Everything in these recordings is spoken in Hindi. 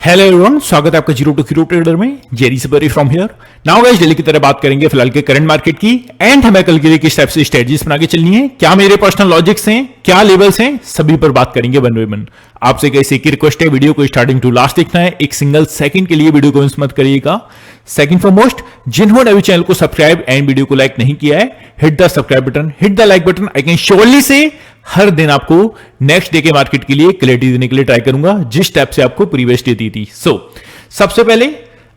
हेलो एवरीवन, स्वागत है आपका जीरो टू हीरो ट्रेडर में। जेरी सबरी from here. Now guys, daily की तरह बात करेंगे फिलहाल के करंट मार्केट की एंड हमें कल के लिए किस टाइप से स्ट्रेटजीज बना के चलनी है, क्या मेरे पर्सनल लॉजिक्स हैं, क्या लेवल्स हैं, सभी पर बात करेंगे वन बाय वन। आपसे कैसे एक रिक्वेस्ट है, वीडियो को स्टार्टिंग टू लास्ट देखना है, एक सिंगल सेकंड के लिए वीडियो को मिस मत करिएगा। सेकंड फॉरमोस्ट, जिन्होंने अभी चैनल को सब्सक्राइब एंड वीडियो को लाइक नहीं किया है, hit the subscribe button, hit the like button. I can surely say हर दिन आपको नेक्स्ट डे के मार्केट के लिए क्लैरिटी देने के लिए ट्राई करूंगा, जिस टाइप से आपको प्रीवियस डे दी थी। सबसे पहले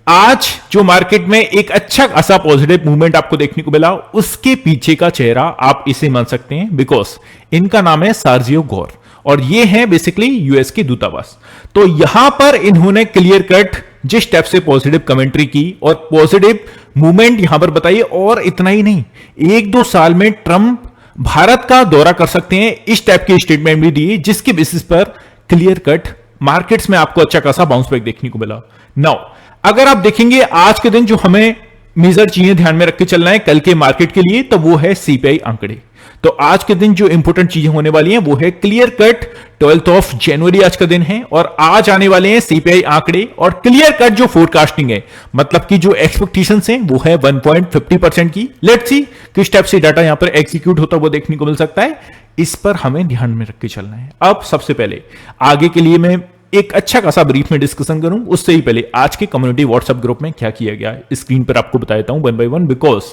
आज जो मार्केट में एक अच्छा खासा पॉजिटिव मूवमेंट आपको देखने को मिला, उसके पीछे का चेहरा आप इसे मान सकते हैं, बिकॉज इनका नाम है सर्जियो गोर और ये है बेसिकली यूएस के दूतावास। तो यहां पर इन्होंने क्लियर कट जिस टाइप से पॉजिटिव कमेंट्री की और पॉजिटिव मूवमेंट यहां पर बताई, और इतना ही नहीं, एक दो साल में ट्रंप भारत का दौरा कर सकते हैं, इस टाइप की स्टेटमेंट भी दी, जिसके बेसिस पर क्लियर कट मार्केट्स में आपको अच्छा खासा बाउंस बैक देखने को मिला। नाउ अगर आप देखेंगे आज के दिन जो हमें मेजर चीजें ध्यान में रख के चलना है कल के मार्केट के लिए, तो वो है सीपीआई आंकड़े। तो आज के दिन जो इंपॉर्टेंट चीजें होने वाली हैं वो है क्लियर कट 12 ऑफ जनवरी आज का दिन है, और आज आने वाले हैं सीपीआई आंकड़े और क्लियर कट जो फोरकास्टिंग है, मतलब कि जो एक्सपेक्टेशंस हैं वो है 1.50% की। लेट्स सी किस टाइप से डाटा यहां पर एग्जीक्यूट होता है वो देखने को मिल सकता है, इस पर हमें ध्यान में रख के चलना है। अब सबसे पहले आगे के लिए मैं एक अच्छा खासा ब्रीफ में डिस्कशन करूं, उससे ही पहले आज के कम्युनिटी व्हाट्सएप ग्रुप में क्या किया गया है स्क्रीन पर आपको बता देता हूं one by one, because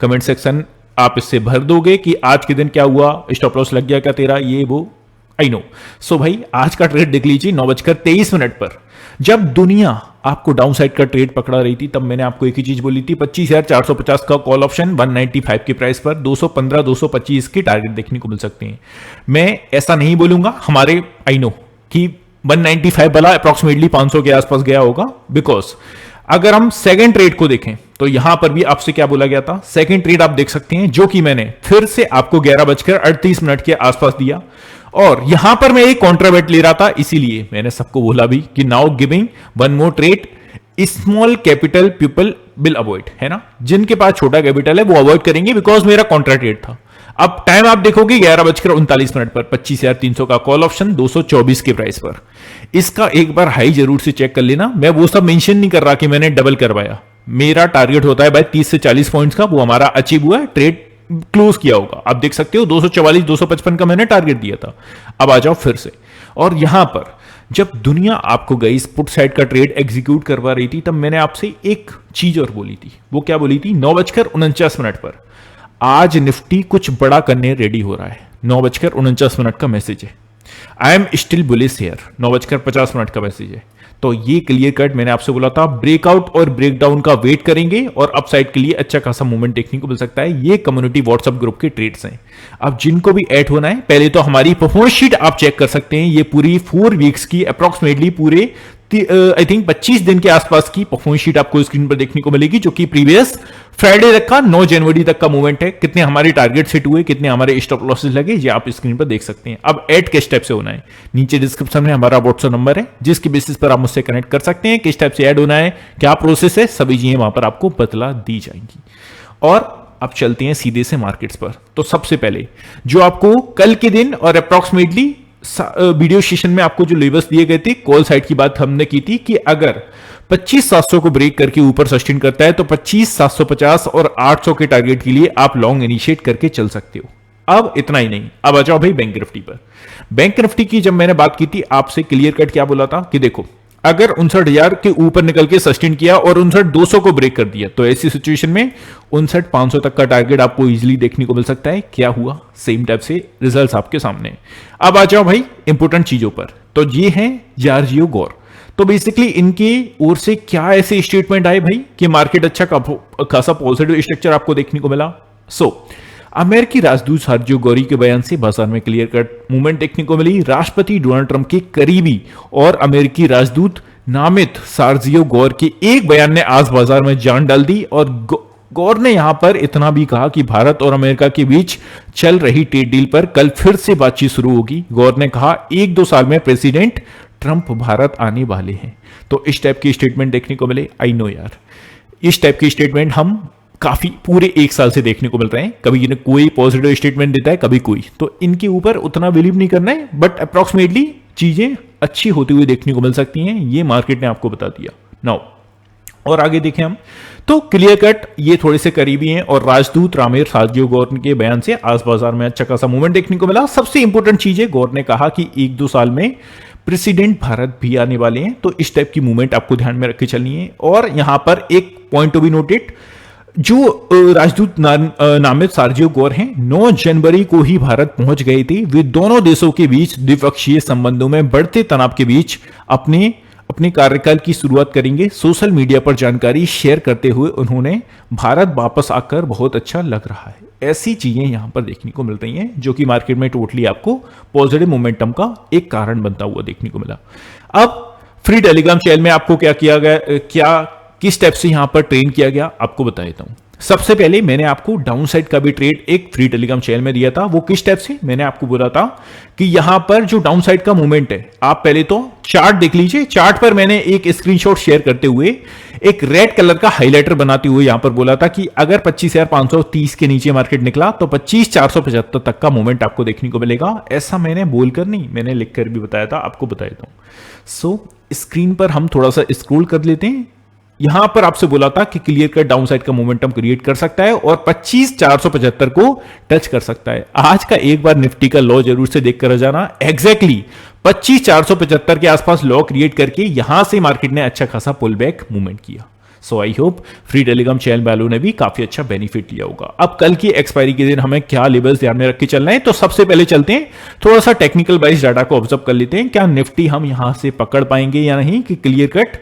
comment section आप इससे भर दोगे कि आज के दिन क्या हुआ, स्टॉप लॉस लग गया क्या तेरा, ये वो, आई नो। सो भाई आज का ट्रेड देख लीजिए 9:23 पर, जब दुनिया आपको डाउन साइड का ट्रेड पकड़ा रही थी, तब मैंने आपको एक ही चीज बोली थी, 25,450 का कॉल ऑप्शन 195 के प्राइस पर 215 225 की टारगेट देखने को मिल सकते हैं। मैं ऐसा नहीं बोलूंगा हमारे, आई नो कि 195 वाला अप्रोक्सीमेटली 500 के आसपास गया होगा, बिकॉज अगर हम सेकंड ट्रेड को देखें तो यहां पर भी आपसे क्या बोला गया था, सेकंड ट्रेड आप देख सकते हैं, जो कि मैंने फिर से आपको 11:38 के आसपास दिया, और यहां पर मैं एक कॉन्ट्रावेट ले रहा था, इसीलिए मैंने सबको बोला भी कि now giving one more trade, small capital people will avoid, है ना, जिनके पास छोटा कैपिटल है वो अवॉइड करेंगे, बिकॉज मेरा कॉन्ट्रा ट्रेड था। अब टाइम आप देखोगे 11:39 पर 25,300 का कॉल ऑप्शन 224 के प्राइस पर, इसका एक बार हाई जरूर से चेक कर लेना। मैं वो सब मेंशन नहीं कर रहा कि मैंने डबल करवाया, मेरा टारगेट होता है भाई 30 से 40 पॉइंट्स का, वो हमारा अचीव हुआ है, ट्रेड क्लोज किया होगा। आप देख सकते हो 244 255 का मैंने टारगेट दिया था। अब आ जाओ फिर से, और यहां पर जब दुनिया आपको गई पुट साइड का ट्रेड एग्जीक्यूट करवा रही थी, तब मैंने आपसे एक चीज और बोली थी, वो क्या बोली थी, 9:49 पर आज निफ्टी कुछ बड़ा करने रेडी हो रहा है। 9:49 का मैसेज है, I am still bullish here, 9:50 का मैसेज है। तो ये क्लियर कट मैंने आपसे बोला था, ब्रेकआउट और ब्रेकडाउन का वेट करेंगे और अपसाइड के लिए अच्छा खासा मूवमेंट देखने को मिल सकता है। ये कम्युनिटी व्हाट्सएप ग्रुप के ट्रेड्स हैं। अब जिनको भी ऐड होना है, पहले तो हमारी परफॉर्मेंस शीट आप चेक कर सकते हैं, ये पूरी 4 वीक्स की अप्रोक्सीमेटली पूरे आई थिंक 25 दिन के आसपास की परफॉर्मेंस शीट आपको स्क्रीन पर देखने को मिलेगी, जो कि प्रीवियस फ्राइडे तक का 9 जनवरी तक का मूवमेंट है, कितने हमारे टारगेट हिट हुए, कितने हमारे स्टॉप लॉसेस लगे, ये आप स्क्रीन पर देख सकते हैं। अब ऐड किस टाइप से होना है, नीचे डिस्क्रिप्शन में हमारा व्हाट्सएप नंबर है, जिसकी बेसिस पर आप मुझसे कनेक्ट कर सकते हैं, किस टाइप से ऐड होना है, क्या प्रोसेस है, सभी चीजें वहां पर आपको बतला दी जाएंगी। और अब चलते हैं सीधे से मार्केट्स पर। तो सबसे पहले जो आपको कल के दिन और अप्रोक्सीमेटली वीडियो सेशन में आपको जो लेवल्स दिए गए थे, कॉल साइड की बात हमने की थी कि अगर 25,700 को ब्रेक करके ऊपर सस्टेन करता है तो 25,750 और 800 के टारगेट के लिए आप लॉन्ग इनिशिएट करके चल सकते हो। अब इतना ही नहीं, अब आ जाओ भाई बैंक निफ्टी पर। बैंक निफ्टी की जब मैंने बात की थी आपसे, क्लियर कट क्या बोला था कि देखो, अगर 59,000 के ऊपर निकल के सस्टेन किया और 59,200 को ब्रेक कर दिया, तो ऐसी सिचुएशन में 59,500 तक का टारगेट आपको इजीली देखने को मिल सकता है। क्या हुआ, सेम टाइप से रिजल्ट्स आपके सामने। अब आ जाओ भाई इंपोर्टेंट चीजों पर, तो ये है सर्जियो गोर। तो बेसिकली इनकी ओर से क्या ऐसे स्टेटमेंट आए भाई कि मार्केट अच्छा खासा पॉजिटिव स्ट्रक्चर आपको देखने को मिला। अमेरिकी राजदूत सर्जियो गोरी के बयान से बाजार में क्लियर कट मूवमेंट देखने को मिली। राष्ट्रपति डोनाल्ड ट्रंप के करीबी और अमेरिकी राजदूत नामित सर्जियो गोर के एक बयान ने आज बाजार में जान डाल दी, और गौर ने यहां पर इतना भी कहा कि भारत और अमेरिका के बीच चल रही ट्रेड डील पर कल फिर से बातचीत शुरू होगी। गौर ने कहा 1-2 साल में प्रेसिडेंट ट्रंप भारत आने वाले हैं। तो इस टाइप की स्टेटमेंट देखने को मिले। आई नो यार, इस टाइप की स्टेटमेंट हम काफी पूरे 1 साल से देखने को मिल रहे हैं। कभी इन्हें कोई पॉजिटिव स्टेटमेंट देता है, कभी कोई, तो इनके ऊपर उतना बिलीव नहीं करना है, बट अप्रोक्सीमेटली चीजें अच्छी होती हुई देखने को मिल सकती हैं, ये मार्केट ने आपको बता दिया। नाउ और आगे देखें हम तो क्लियर कट ये थोड़े से करीबी हैं और राजदूत रामेर साजियो गौर के बयान से आज बाजार में अच्छा खासा मूवमेंट देखने को मिला। सबसे इंपॉर्टेंट चीज है, गौर ने कहा कि 1-2 साल में प्रेसिडेंट भारत भी आने वाले हैं, तो इस टाइप की मूवमेंट आपको ध्यान में रख के चलनी है। और यहां पर एक पॉइंट टू बी नोटेड, जो राजदूत नामित सार्जियो गौर हैं 9 जनवरी को ही भारत पहुंच गए थे। वे दोनों देशों के बीच द्विपक्षीय संबंधों में बढ़ते तनाव के बीच अपने कार्यकाल की शुरुआत करेंगे। सोशल मीडिया पर जानकारी शेयर करते हुए उन्होंने भारत वापस आकर बहुत अच्छा लग रहा है, ऐसी चीजें यहां पर देखने को मिल रही हैं, जो कि मार्केट में टोटली आपको पॉजिटिव मोमेंटम का एक कारण बनता हुआ देखने को मिला। अब फ्री टेलीग्राम चैनल में आपको क्या किया गया, किस स्टेप से यहां पर ट्रेन किया गया, आपको बता देता हूं। सबसे पहले मैंने आपको डाउन साइड का भी ट्रेड एक फ्री टेलीग्राम चैनल में दिया था। वो किस स्टेप से, मैंने आपको बोला था कि यहां पर जो डाउन साइड का मूवमेंट है, आप पहले तो चार्ट देख लीजिए। चार्ट पर मैंने एक स्क्रीनशॉट शेयर करते हुए एक रेड कलर का हाइलाइटर बनाते हुए यहां पर बोला था कि अगर 25,530 के नीचे मार्केट निकला तो 25,475 तक का मूवमेंट आपको देखने को मिलेगा। ऐसा मैंने बोलकर नहीं, मैंने लिखकर भी बताया था, आपको बता देता हूं। सो स्क्रीन पर हम थोड़ा सा स्क्रॉल कर लेते हैं। यहां पर आपसे बोला था कि क्लियर कट डाउन साइड का मोमेंटम क्रिएट कर सकता है और 25,475 को टच कर सकता है। आज का एक बार निफ्टी का लॉ जरूर से देख कर जाना, एग्जैक्टली 25,475 के आसपास लॉ क्रिएट करके यहां से मार्केट ने अच्छा खासा पुल बैक मूवमेंट किया। So I hope free Telegram channel वालों ने भी काफी अच्छा बेनिफिट लिया होगा। अब कल की एक्सपायरी के दिन हमें क्या लेवल्स ध्यान में रख के चलना है, तो सबसे पहले चलते हैं थोड़ा सा टेक्निकल वाइज डाटा को ऑब्जर्व कर लेते हैं। क्या निफ्टी हम यहां से पकड़ पाएंगे या नहीं, कि क्लियर कट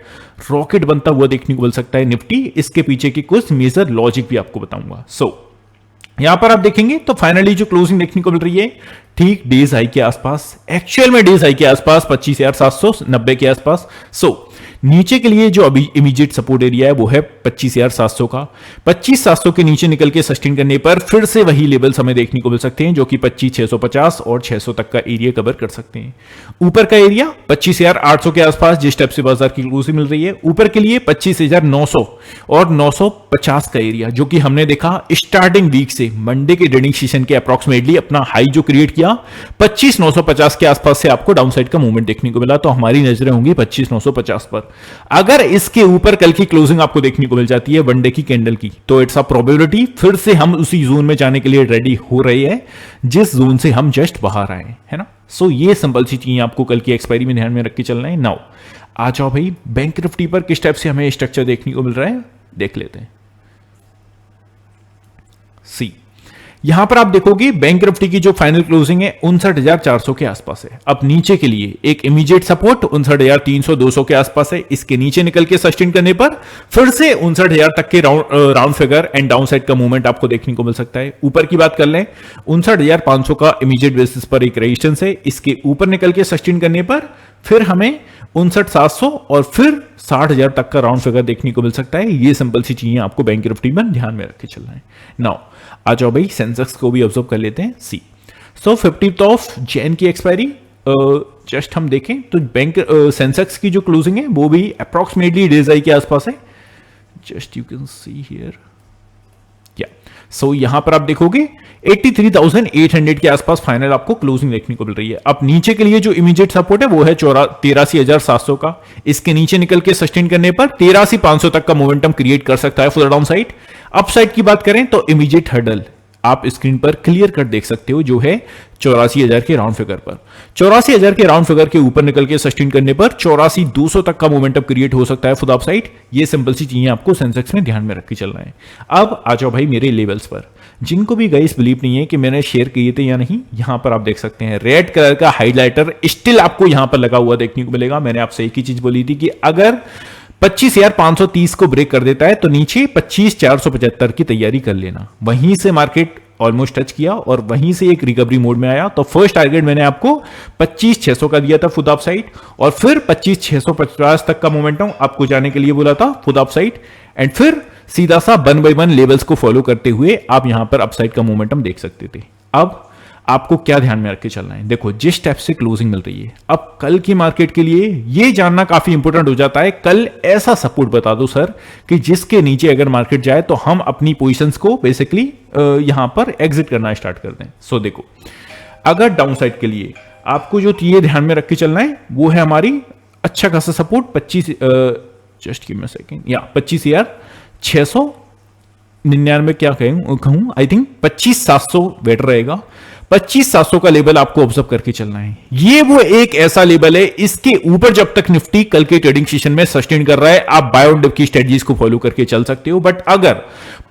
रॉकेट बनता हुआ देखने को मिल सकता है निफ्टी। इसके पीछे की कुछ मेजर लॉजिक भी आपको बताऊंगा। यहां पर आप देखेंगे तो फाइनली जो क्लोजिंग देखने को मिल रही है ठीक डेज हाई के आसपास, एक्चुअल में डेज हाई के आसपास 25,790 के आसपास। नीचे के लिए जो अभी इमीडिएट सपोर्ट एरिया है वो है 25,700 का। 25,700 के नीचे निकल के सस्टेन करने पर फिर से वही लेवल्स हमें देखने को मिल सकते हैं, जो कि 25,650 और 600 तक का एरिया कवर कर सकते हैं। ऊपर का एरिया 25,800 के आसपास, जिस टाइप से बाजार की क्लोजिंग मिल रही है। ऊपर के लिए 25,900 और 950 का एरिया, जो कि हमने देखा स्टार्टिंग वीक से मंडे के ट्रेडिंग सेशन के अप्रॉक्सिमेटली अपना हाई जो क्रिएट किया 25,950 के आसपास से आपको डाउनसाइड का मूवमेंट देखने को मिला। तो हमारी नजरें होंगी 25,950 पर। अगर इसके ऊपर कल की क्लोजिंग आपको देखने को मिल जाती है वनडे की कैंडल की, तो इट्स अ प्रोबेबिलिटी फिर से हम उसी जोन में जाने के लिए रेडी हो रहे हैं जिस जोन से हम जस्ट बाहर आए, है ना। ये सिंपल सी चीजें आपको कल की एक्सपायरी में ध्यान में रख के चलना है। नाउ आ जाओ भाई, बैंक निफ्टी पर किस टाइप से हमें स्ट्रक्चर देखने को मिल रहा है देख लेते हैं। यहां पर आप देखोगे बैंक निफ्टी की जो फाइनल क्लोजिंग है 59,400 के आसपास है। अब नीचे के लिए एक इमीडिएट सपोर्ट 59,300-200 के आसपास है। इसके नीचे निकल के सस्टेन करने पर फिर से 59,000 तक के round figure and down side का मूवमेंट आपको देखने को मिल सकता है। ऊपर की बात कर लें 59,500 का इमीडिएट बेसिस पर एक रेजिस्टेंस है। इसके ऊपर निकल के सस्टेन करने पर फिर हमें 59,700 और फिर 60,000 तक का राउंड फिगर देखने को मिल सकता है। ये सिंपल सी चीजें आपको बैंक निफ्टी में ध्यान में रख के चलना है। नाउ आ जाओ भाई, सेंसेक्स को भी ऑब्जर्व कर लेते हैं। 15th ऑफ जैन की एक्सपायरी जस्ट हम देखें तो बैंक सेंसेक्स की जो क्लोजिंग है वो भी अप्रॉक्सिमेटली डेज आई के आसपास है। Just you can see here, यहां पर आप देखोगे 83,800 के आसपास फाइनल आपको क्लोजिंग देखने को मिल रही है। अब नीचे के लिए जो इमीडिएट सपोर्ट है वो है 83,700 का। इसके नीचे निकल के सस्टेन करने पर 83,500 तक का मोमेंटम क्रिएट कर सकता है for down side. Up side की बात करें तो इमीडिएट हर्डल आप स्क्रीन पर क्लियर कट देख सकते हो, जो है 84,000 के राउंड फिगर पर। 84,000 के राउंड फिगर के ऊपर निकल के सस्टेन करने पर 84,200 तक का मोमेंटम क्रिएट हो सकता है फॉर द अपसाइड। ये सिंपल सी चीजें आपको सेंसेक्स में ध्यान में रख के चलना है। अब आ जाओ भाई मेरे लेवल्स पर, जिनको भी गाइस बिलीव नहीं है कि मैंने शेयर किए थे या नहीं, यहां पर आप देख सकते हैं रेड कलर का हाइलाइटर स्टिल आपको यहां पर लगा हुआ देखने को मिलेगा। मैंने आपसे एक ही चीज बोली थी कि अगर 25,530 को ब्रेक कर देता है तो नीचे 25,475 की तैयारी कर लेना। वहीं से मार्केट ऑलमोस्ट टच किया और वहीं से एक रिकवरी मोड में आया। तो फर्स्ट टारगेट मैंने आपको 25,600 का दिया था फुद अप साइड, और फिर 25,650 तक का मोमेंटम आपको जाने के लिए बोला था फुद अप साइड, एंड फिर सीधा सा 1 by 1 लेवल्स को फॉलो करते हुए आप यहां पर अपसाइड का मोमेंटम देख सकते थे। अब आपको क्या ध्यान में रख के चलना है, देखो जिस स्टेप से क्लोजिंग मिल रही है, अब कल की मार्केट के लिए ये जानना काफी इंपॉर्टेंट हो जाता है। कल ऐसा सपोर्ट बता दो सर कि जिसके नीचे अगर मार्केट जाए तो हम अपनी पोजीशंस को बेसिकली यहां पर एग्जिट करना स्टार्ट कर दें। देखो अगर डाउन साइड के लिए आपको जो ये ध्यान में रख के चलना है वो है हमारी अच्छा खासा support 25 just give me a second या 25,699 क्या कहूं आई थिंक 25,700 बेटर रहेगा। 25,700 का लेवल आपको ऑब्जर्व करके चलना है। ये वो एक ऐसा लेवल है, इसके ऊपर जब तक निफ्टी कल के ट्रेडिंग सेशन में सस्टेन कर रहा है आप बाय ऑन डिप की स्ट्रेटजीज को फॉलो करके चल सकते हो। बट अगर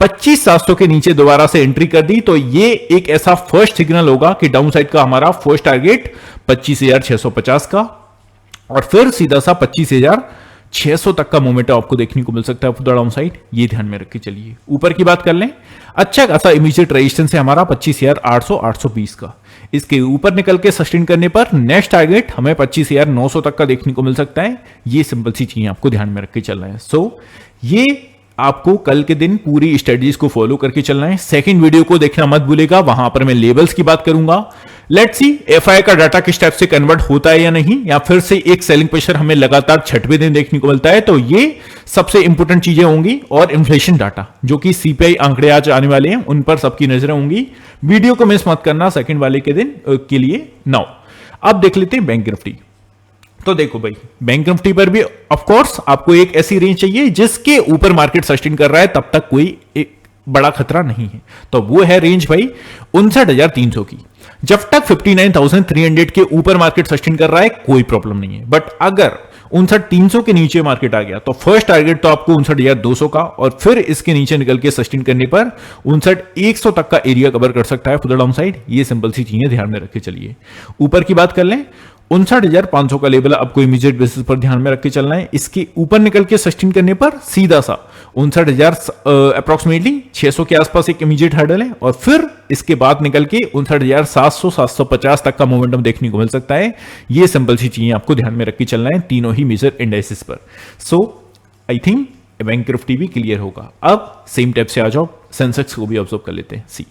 25,700 के नीचे दोबारा से एंट्री कर दी तो ये एक ऐसा फर्स्ट सिग्नल होगा कि डाउन साइड का हमारा फर्स्ट टारगेट 25,650 का और फिर सीधा सा 25,600 तक का मोमेंटम आपको देखने को मिल सकता है फॉर द डाउन साइड। ये ध्यान में रख के चलिए। ऊपर की बात कर लें, अच्छा खासा इमीडिएट रेजिस्टेंस है हमारा 25,800 820 का। इसके ऊपर निकल के सस्टेन करने पर नेक्स्ट टारगेट हमें 25,900 तक का देखने को मिल सकता है। ये सिंपल सी चीजें आपको ध्यान में रख के चलना है। सो ये आपको कल के दिन पूरी स्ट्रेटजीज को फॉलो करके चलना है। सेकंड वीडियो को देखना मत भूलेगा, वहां पर मैं लेवल्स की बात करूंगा। लेट्स सी एफआई का डाटा किस टाइप से कन्वर्ट होता है या नहीं, या फिर से एक सेलिंग प्रेशर हमें लगातार छठवें दिन देखने को मिलता है। तो ये सबसे इंपॉर्टेंट चीजें होंगी। और इन्फ्लेशन डाटा जो कि सीपीआई आंकड़े आज आने वाले हैं उन पर सबकी नजरें होंगी। वीडियो को मिस मत करना सेकंड वाले के दिन के लिए। नाउ अब देख लेते हैं बैंक निफ्टी। तो देखो भाई, बैंक निफ्टी पर भी ऑफ कोर्स आपको एक ऐसी रेंज चाहिए जिसके ऊपर मार्केट सस्टेन कर रहा है, तब तक कोई एक बड़ा खतरा नहीं है। तो वो है रेंज भाई 59,300 की। जब तक 59,300 के ऊपर मार्केट सस्टेन कर रहा है कोई प्रॉब्लम नहीं है। बट अगर 59,300 के नीचे मार्केट आ गया तो फर्स्ट टारगेट तो आपको 59,200 का, और फिर इसके नीचे निकल के सस्टेन करने पर 59,100 तक का एरिया कवर कर सकता है फॉर द डाउन साइड। ये सिंपल सी चीजें ध्यान में रख के चलिए। ऊपर की बात कर लें, 59,500 का लेवल आपको इमीडिएट बेसिस पर ध्यान में रख के चलना है। इसके ऊपर निकल के सस्टेन करने पर सीधा सा 59,000 अप्रोक्सीमेटली 600 के आसपास एक इमीडिएट हर्डल है, और फिर इसके बाद निकल के 59,700 750 तक का मोमेंटम देखने को मिल सकता है। ये सिंपल सी चीजें आपको ध्यान में रख के चलना है तीनों ही मेजर इंडेक्सेस पर। सो आई थिंक बैंक निफ्टी भी क्लियर होगा। अब सेम टाइप से आ जाओ, सेंसेक्स को भी ऑब्जर्व कर लेते हैं। See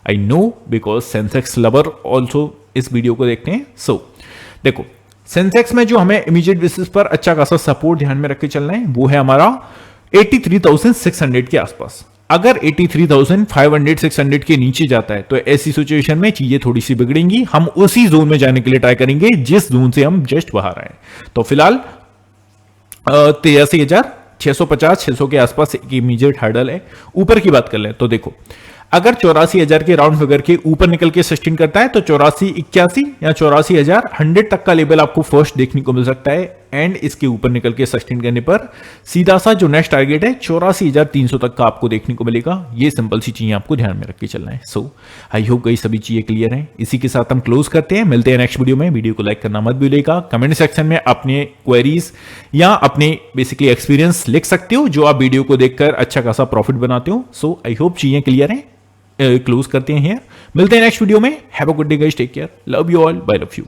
I know because Sensex lover also इस वीडियो को देखते हैं। सो देखो, सेंसेक्स में जो हमें इमीडिएट बेसिस पर अच्छा खासा सपोर्ट ध्यान में रख के चलना है वो है हमारा 83,600 के आसपास। अगर 83,500 600 के नीचे जाता है तो ऐसी सिचुएशन में चीजें थोड़ी सी बिगड़ेंगी। हम उसी जोन में जाने के लिए ट्राई करेंगे जिस जोन से हम जस्ट बाहर आए। तो फिलहाल 83,650 600 के आसपास एक इमीडिएट हर्डल है। ऊपर की बात कर लें तो देखो, अगर 84,000 के राउंड फिगर के ऊपर निकल के सस्टेन करता है तो 84,81 या 84,100 तक का लेवल आपको फर्स्ट देखने को मिल सकता है। एंड इसके ऊपर निकल के सस्टेन करने पर सीधा सा जो नेक्स्ट टारगेट है 84,300 तक का आपको देखने को मिलेगा। ये सिंपल सी चीजें आपको ध्यान में रख के चलना है। सो आई होप कई सभी चीजें क्लियर हैं। इसी के साथ हम क्लोज करते हैं, मिलते हैं नेक्स्ट वीडियो में। वीडियो को लाइक करना मत भूलिएगा। कमेंट सेक्शन में अपने क्वेरीज या अपने बेसिकली एक्सपीरियंस लिख सकते हो जो आप वीडियो को देखकर अच्छा खासा प्रॉफिट बनाते हो। सो आई होप चीजें क्लियर हैं। क्लोज करते हैं। मिलते हैं नेक्स्ट वीडियो में। Have a good day guys, take care, love you all, bye love you.